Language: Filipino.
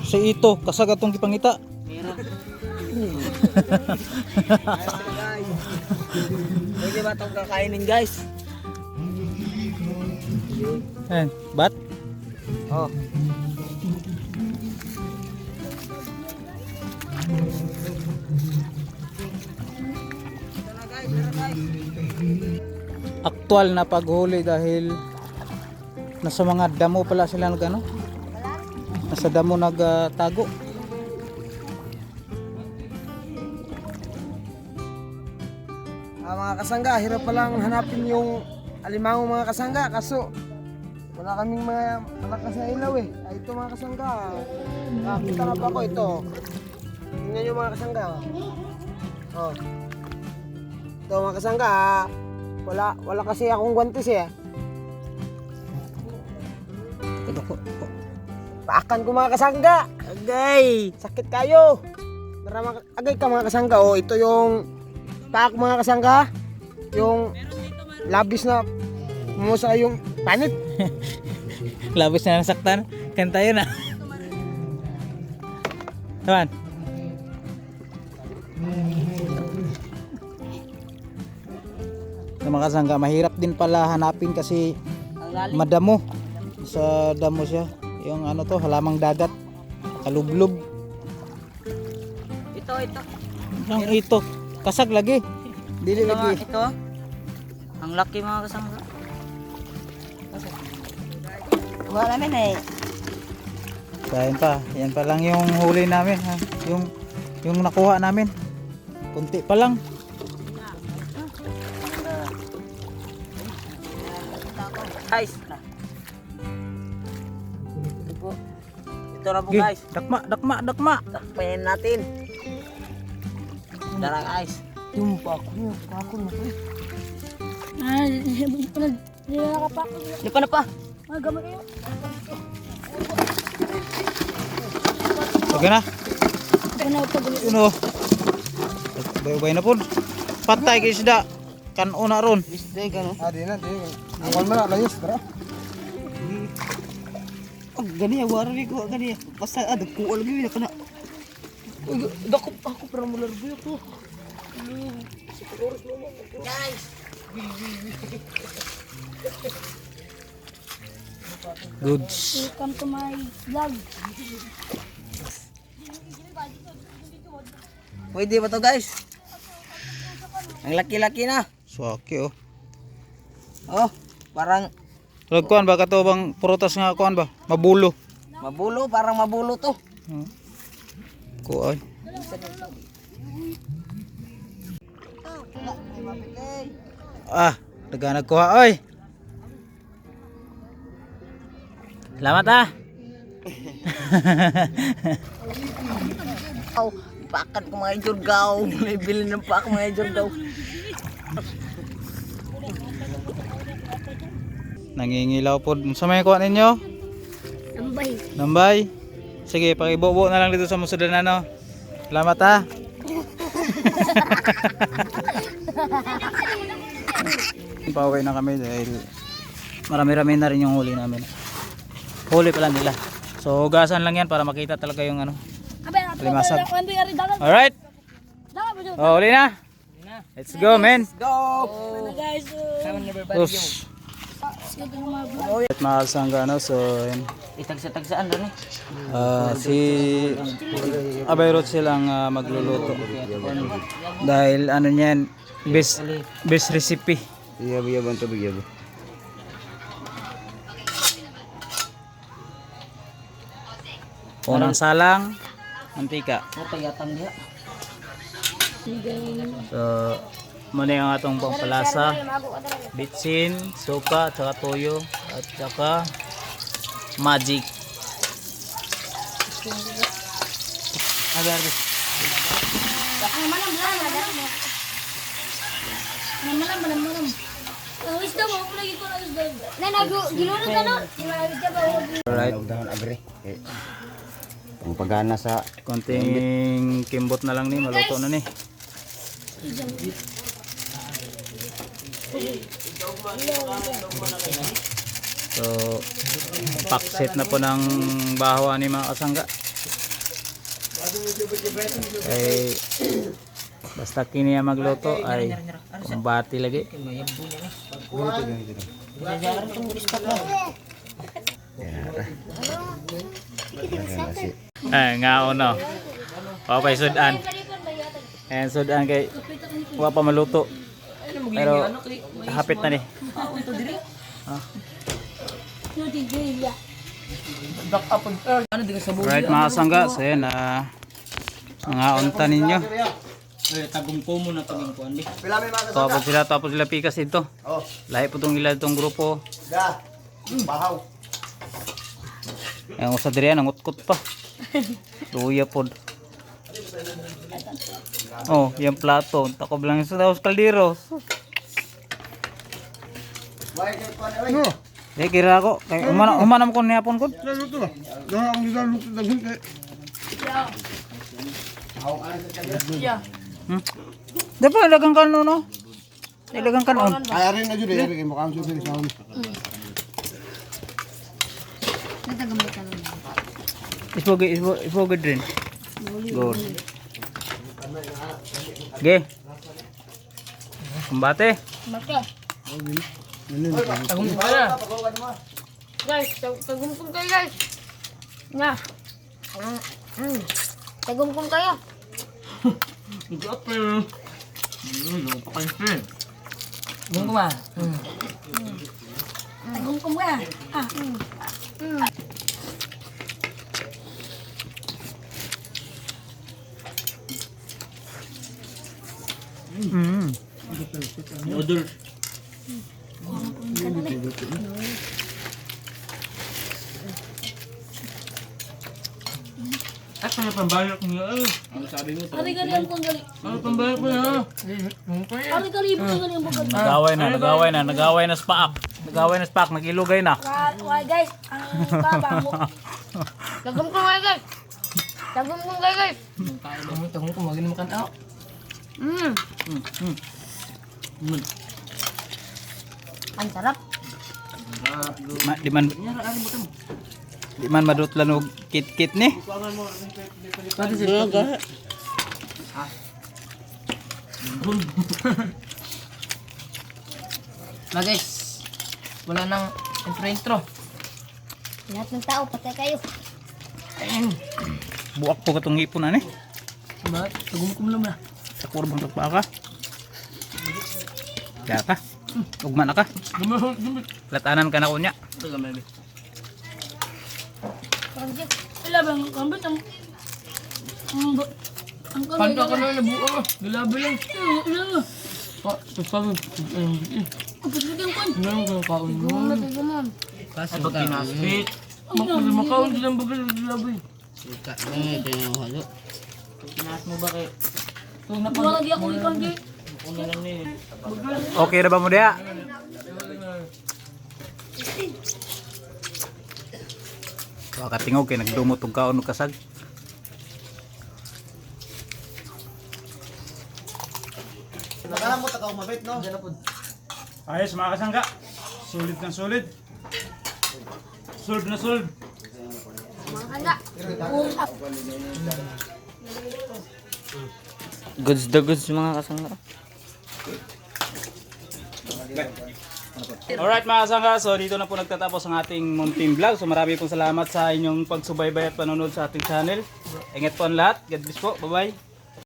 Si ito, kasag atong gipangita. Meron. Pwede ba itong kakainin guys? Ayan, bat? Oh. Aktual na paghuli dahil nasa mga damo pala sila nagano. Nasa damo nagtago. Mga kasangga, hirap palang hanapin yung alimango mga kasangga kaso wala kaming mga malakas na ilaw eh. Ay, ito mga kasangga. Nakakita na pa ako ito. Tingnan nyo mga kasangga. Oh. Ito mga kasangga. Wala kasi akong guwantes eh. Ito ko. Paakan ko mga kasangga. Agay. Sakit kayo. Agay ka mga kasangga. Oh, ito yung paak mga kasangga. Yung labis na mumusa yung panit. Labis na nasaktan. Kanta yun ah. Taman. Sa mga kasangga, mahirap din pala hanapin kasi madamo. Sa damo siya. Yung ano to, halamang dagat. Kalublob. Ito. Ang ito. Kasag lagi. Dili lagi. Ito. Ang laki mga kasangga. Wala namin eh. Kain pa. Yan pa lang yung huli namin. Ha? Yung nakuha namin. Kunti pa lang. Guys. Ito na po Gi, guys. dakma. Takpayin natin. Dara guys. Yung pako na po. Hindi na nakapako. Di pa na pa. Magamay kayo. Okay na. Ganaw pa gulo. Uno. Bay na po. Patay kay isda. Kanon na ron. Bisday ka no? Di na. Awal mo na, layos, tara. Gani wari ko gani. Basta dagkuol gyud na kana. Dako ako para mularbo ko. Guys. Goods. Welcome to my vlog. Pwede ba to guys? Ang laki-laki na. Suwaki oh. Oh, parang Lagkuan ba kato bang prutas nga kuan ba? Mabulo. mabulo, parang mabulo to. Kuay. Ah, daga nagkuha oy. Salamat ah. Oh, pakat ko mga jurgaw. May bilin ng pak mga jurgaw. Nangingilaw po. Sa may kuha ninyo? Tambay. Nambay. Sige, pakibubo na lang dito sa musudan ano. Salamat ha. Pauwi na kami dahil marami-rami na rin yung huli namin. Huli pala nila. So hugasan lang yan para makita talaga yung ano. Limasag. Alright. Oh, huli na. Let's go men. Go! Guys, Us. At mga kasangga no, so yun. Itagsa-tagsaan doon eh. Si Abayrot silang magluluto dahil ano niyan best recipe. Iya, bantu bigyan mo. Unang salang mantika. Ito yatang diha. So muna yung atong pampalasa, bitsin, suka, tsaka toyo at tsaka magic. Agarbe. Malam. Ang isda mo, ako lagi ko na isda. Gilunod ka no? Isda ba? Alright. Dahon agre. Ang pagana sa Konting kimbot na lang ni, maluto na ni. So, packset na po ng bahawa ni mga kasangga. Ay basta kini ang magluto ay kumbati lagi. Nga uno. Papay sudan. And sudan kay wa pa maluto. Pero hapit na ni. Right mga sangga, so yan mga unta ninyo. Tagumpo mo na ito ng kuwan. Tapos sila pikas dito. Lahi po itong ila itong grupo. Bahaw. Ang usa diri yan, ang utkot pa. Luya pod. Oh, yung plato. Takob lang sa daos kaldero. No. Kira ako. Umanam ko niyapon ko. Luto ba? Dahil ang nilaluto daghan kay. Dapat ilagang kanon no. Ilagang kanon. Ay ari na jud ari kay mukhang susi sa amin. Isboged rin. Good. Ge. Kumbate. Maka. Tagumpo na. Guys, tagumkum kayo guys. Nga. Tagumkum kayo. Tagumkum ka. Odor. At may pambayad niyo. Ano sabi mo? Ari gali ang panggali. Ano pambayad mo na? Ari gali panggali ang panggali. Nagaway na spaak. Nagaway na spaak, nagilugay na. Why guys, ang baba mo. Tagumkum kayo guys. Tagumkum kayo guys. Tagumpo magin mo kan out. Ang sarap. Di man madutlan og kit-kit ni. Na guys, wala nang intro. Lahat ng tao, patay kayo. Buak po katong hipon ani. Bakit? Tagumkum lang na. Sa kurbang tagpa ka. Kaya ka. Ugma na ka. Latanan ka na kunya. Sila bang kambit ang Panto ka na nabuo. Galabi lang. Sabi. Pagkakang kon. Ngayon kang kaon mo. Gumon. Kasi pag kinaspit. Makaon din ang bagal. Galabi. Kinas mo ba kayo? Wala lagi ako ikan di. Okay na ba mo dia? Katingog kay nagdumot og kaon og kasag. Nakalamot ako mabait no. Ayos mga kasangga. Solid na solid. Solve na solve. Mga kanda. Usap. Goods the goods mga kasangga. Alright mga kasangga, so dito na po nagtatapos ang ating munting vlog. So marami pong salamat sa inyong pagsubaybay at panonood sa ating channel. Ingat po ang lahat. God bless po. Bye bye.